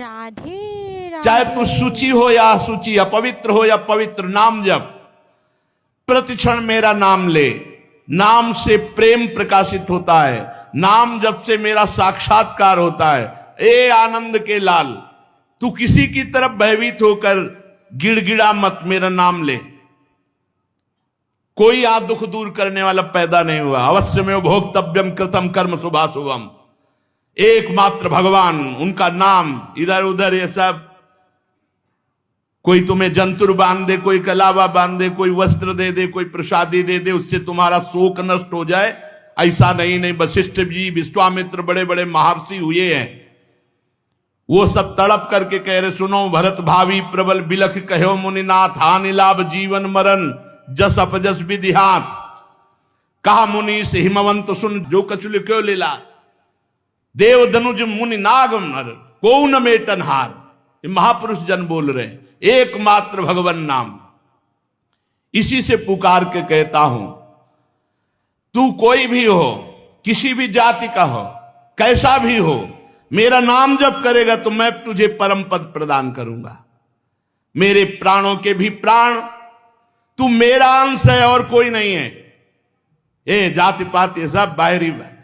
राधे राधे। चाहे तू शुचि हो या अशुचि, अपवित्र हो या पवित्र, नाम जप। प्रतिक्षण मेरा नाम ले। नाम से प्रेम प्रकाशित होता है, नाम जप से मेरा साक्षात्कार होता है। ए आनंद के लाल, तू किसी की तरफ भयभीत होकर गिड़गिड़ा मत, मेरा नाम ले। कोई आ दुख दूर करने वाला पैदा नहीं हुआ। अवश्य में भोक्तव्यम कृतम कर्म शुभाशुभम। एकमात्र भगवान, उनका नाम। इधर उधर ये सब, कोई तुम्हें जंतुर बांध दे, कोई कलावा बांध दे, कोई वस्त्र दे दे, कोई प्रसादी दे दे, उससे तुम्हारा शोक नष्ट हो जाए, ऐसा नहीं। वशिष्ठ जी, विश्वामित्र, बड़े बड़े महर्षि हुए हैं, वो सब तड़प करके कह रहे, सुनो भरत भावी प्रबल बिलख कहो मुनिनाथ, हानि लाभ जीवन मरण जस अपजस विधिहात। कहा मुनि से हिमवंत सुन, जो कछुल क्यों लीला, देव धनुज मुनि नाग नर को न मेटन हार। ये महापुरुष जन बोल रहे हैं। एकमात्र भगवान नाम, इसी से पुकार के कहता हूं, तू कोई भी हो, किसी भी जाति का हो, कैसा भी हो, मेरा नाम जप करेगा तो मैं तुझे परम पद प्रदान करूंगा। मेरे प्राणों के भी प्राण, तू मेरा अंश है और कोई नहीं है। ये जाति पाति सब बाहरी बात,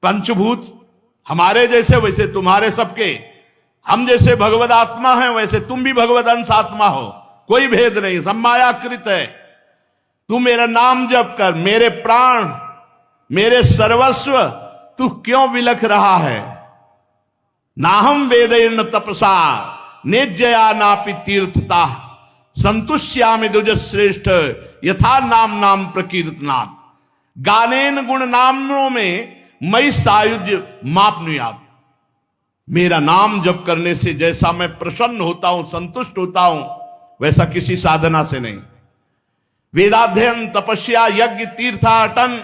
पंचभूत हमारे जैसे वैसे तुम्हारे सबके, हम जैसे भगवद आत्मा हैं वैसे तुम भी भगवद अंश आत्मा हो, कोई भेद नहीं, सब मायाकृत है। तू मेरा नाम जप कर, मेरे प्राण, मेरे सर्वस्व, तू क्यों विलख रहा है। नाहम वेदैर्न तपसा नेज्जया नापि तीर्थता, संतुष्यामि दुज श्रेष्ठ यथा नाम नाम प्रकीर्तनात्। गानेन गुण नामों में मई सायुज्य मापनुयात्। मेरा नाम जप करने से जैसा मैं प्रसन्न होता हूं, संतुष्ट होता हूं, वैसा किसी साधना से नहीं। वेदाध्ययन, तपस्या, यज्ञ, तीर्थाटन,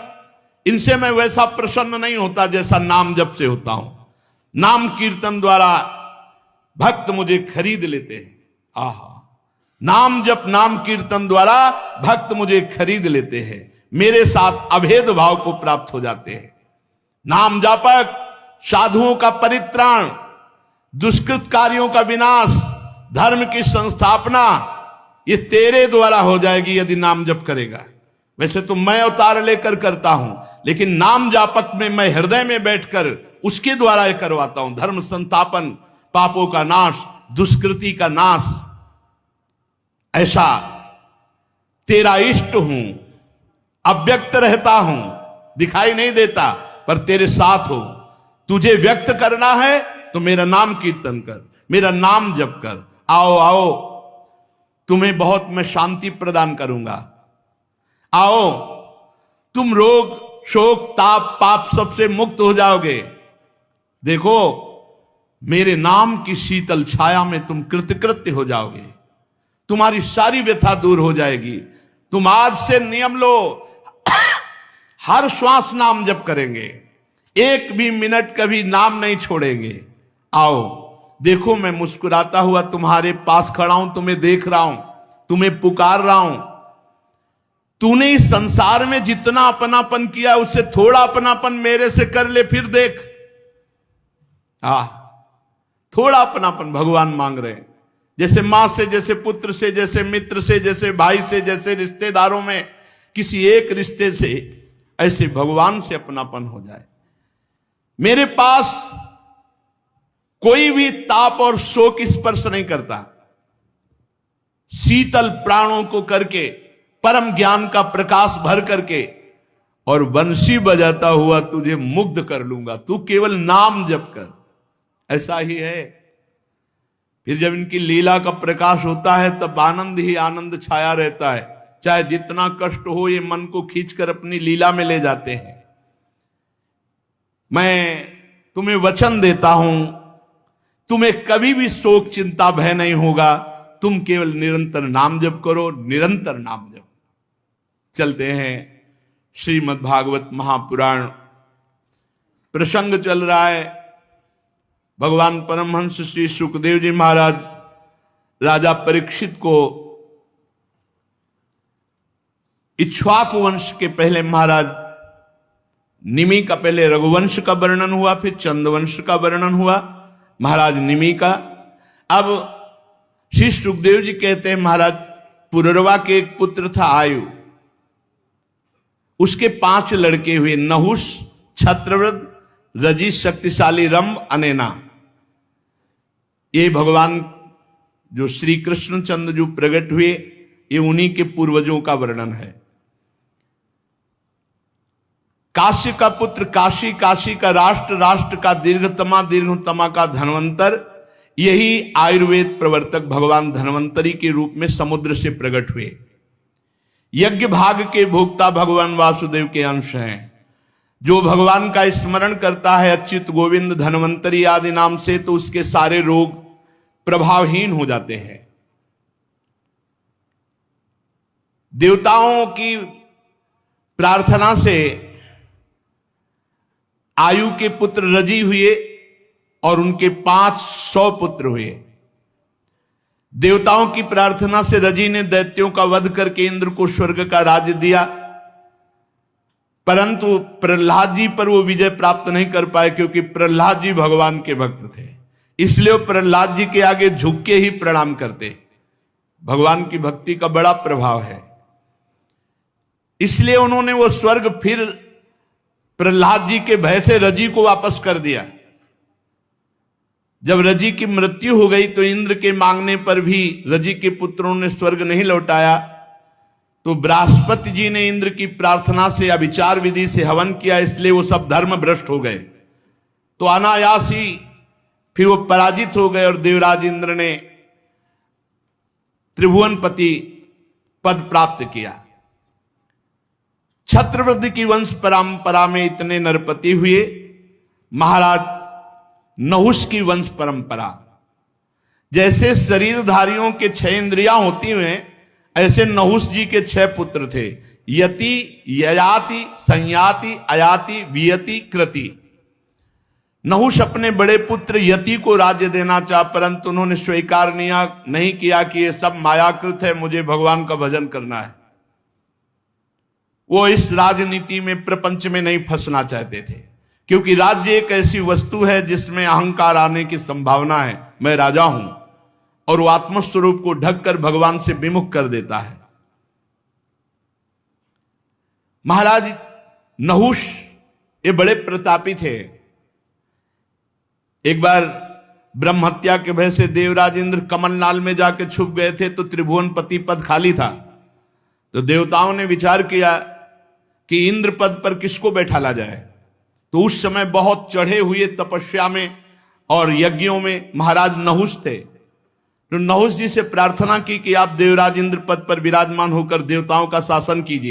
इनसे मैं वैसा प्रसन्न नहीं होता जैसा नाम जप से होता हूं। नाम कीर्तन द्वारा भक्त मुझे खरीद लेते हैं। आहा, नाम जप, नाम कीर्तन द्वारा भक्त मुझे खरीद लेते हैं, मेरे साथ अभेद भाव को प्राप्त हो जाते हैं। नाम जापक, साधुओं का परित्राण, दुष्कृत कार्यों का विनाश, धर्म की संस्थापना, ये तेरे द्वारा हो जाएगी यदि नाम जप करेगा। वैसे तो मैं अवतार लेकर करता हूं, लेकिन नाम जापक में मैं हृदय में बैठकर उसके द्वारा ये करवाता हूं। धर्म संस्थापन, पापों का नाश, दुष्कृति का नाश। ऐसा तेरा इष्ट हूं, अव्यक्त रहता हूं, दिखाई नहीं देता, पर तेरे साथ हो। तुझे व्यक्त करना है तो मेरा नाम कीर्तन कर, मेरा नाम जप कर। आओ आओ, तुम्हें बहुत मैं शांति प्रदान करूंगा। आओ, तुम रोग, शोक, ताप, पाप सबसे मुक्त हो जाओगे। देखो, मेरे नाम की शीतल छाया में तुम कृतकृत्य हो जाओगे, तुम्हारी सारी व्यथा दूर हो जाएगी। तुम आज से नियम लो, हर श्वास नाम जप करेंगे, एक भी मिनट कभी नाम नहीं छोड़ेंगे। आओ, देखो मैं मुस्कुराता हुआ तुम्हारे पास खड़ा हूं, तुम्हें देख रहा हूं, तुम्हें पुकार रहा हूं। तूने इस संसार में जितना अपनापन किया उससे थोड़ा अपनापन मेरे से कर ले, फिर देख। थोड़ा अपनापन भगवान मांग रहे हैं। जैसे मां से, जैसे पुत्र से, जैसे मित्र से, जैसे भाई से, जैसे रिश्तेदारों में किसी एक रिश्ते से, ऐसे भगवान से अपनापन हो जाए। मेरे पास कोई भी ताप और शोक स्पर्श नहीं करता। शीतल प्राणों को करके, परम ज्ञान का प्रकाश भर करके, और बंसी बजाता हुआ तुझे मुग्ध कर लूंगा। तू केवल नाम जप कर। ऐसा ही है। फिर जब इनकी लीला का प्रकाश होता है तब आनंद ही आनंद छाया रहता है। चाहे जितना कष्ट हो, ये मन को खींचकर अपनी लीला में ले जाते हैं। मैं तुम्हें वचन देता हूं, तुम्हें कभी भी शोक, चिंता, भय नहीं होगा। तुम केवल निरंतर नाम जप करो, निरंतर नाम जप। चलते हैं श्रीमद् भागवत महापुराण। प्रसंग चल रहा है, भगवान परमहंस श्री सुखदेव जी महाराज राजा परीक्षित को, इक्ष्वाकु वंश के पहले महाराज निमि का पहले रघुवंश का वर्णन हुआ, फिर चंद्रवंश का वर्णन हुआ। महाराज निमि का। अब श्री सुखदेव जी कहते हैं महाराज पुररवा के एक पुत्र था आयु, उसके 5 लड़के हुए, नहुष, छत्रव्रत, रजि, शक्तिशाली, रंभ, अनेना। ये भगवान जो श्री कृष्णचंद्र जो प्रकट हुए, ये उन्हीं के पूर्वजों का वर्णन है। काशी का पुत्र काशी, काशी का राष्ट्र, राष्ट्र का दीर्घतमा, दीर्घतमा का धन्वंतर, यही आयुर्वेद प्रवर्तक भगवान धन्वंतरी के रूप में समुद्र से प्रकट हुए। यज्ञ भाग के भोक्ता भगवान वासुदेव के अंश हैं। जो भगवान का स्मरण करता है अच्युत गोविंद धन्वंतरी आदि नाम से, तो उसके सारे रोग प्रभावहीन हो जाते हैं। देवताओं की प्रार्थना से आयु के पुत्र रजि हुए और उनके 500 पुत्र हुए। देवताओं की प्रार्थना से रजि ने दैत्यों का वध करके इंद्र को स्वर्ग का राज्य दिया, परंतु प्रहलाद जी पर वो विजय प्राप्त नहीं कर पाए, क्योंकि प्रहलाद जी भगवान के भक्त थे। इसलिए वो प्रहलाद जी के आगे झुक के ही प्रणाम करते। भगवान की भक्ति का बड़ा प्रभाव है, इसलिए उन्होंने वो स्वर्ग फिर प्रहलाद जी के भय से रजि को वापस कर दिया। जब रजि की मृत्यु हो गई तो इंद्र के मांगने पर भी रजि के पुत्रों ने स्वर्ग नहीं लौटाया, तो बृहस्पति जी ने इंद्र की प्रार्थना से अभिचार विधि से हवन किया, इसलिए वो सब धर्म भ्रष्ट हो गए। तो अनायास ही फिर वो पराजित हो गए और देवराज इंद्र ने त्रिभुवनपति पद प्राप्त किया। छत्रव्रत की वंश परंपरा में इतने नरपति हुए। महाराज नहुष की वंश परंपरा, जैसे शरीरधारियों के 6 इंद्रियां होती हैं, ऐसे नहुष जी के 6 पुत्र थे। यति, ययाति, संयाति, अयाति, वियति, कृति। नहुष अपने बड़े पुत्र यति को राज्य देना चाहा, परंतु उन्होंने स्वीकार नहीं किया कि ये सब मायाकृत है, मुझे भगवान का भजन करना है। वो इस राजनीति में, प्रपंच में नहीं फंसना चाहते थे, क्योंकि राज्य एक ऐसी वस्तु है जिसमें अहंकार आने की संभावना है, मैं राजा हूं, और वो आत्मस्वरूप को ढककर भगवान से विमुख कर देता है। महाराज नहुष ये बड़े प्रतापी थे। एक बार ब्रह्म हत्या के भय से देवराज इंद्र कमलनाल में जाके छुप गए थे, तो त्रिभुवनपति पद खाली था। तो देवताओं ने विचार किया कि इंद्र पद पर किसको बैठाला जाए। तो उस समय बहुत चढ़े हुए तपस्या में और यज्ञों में महाराज नहुष थे। तो नहुष जी से प्रार्थना की कि आप देवराज इंद्र पद पर विराजमान होकर देवताओं का शासन कीजिए।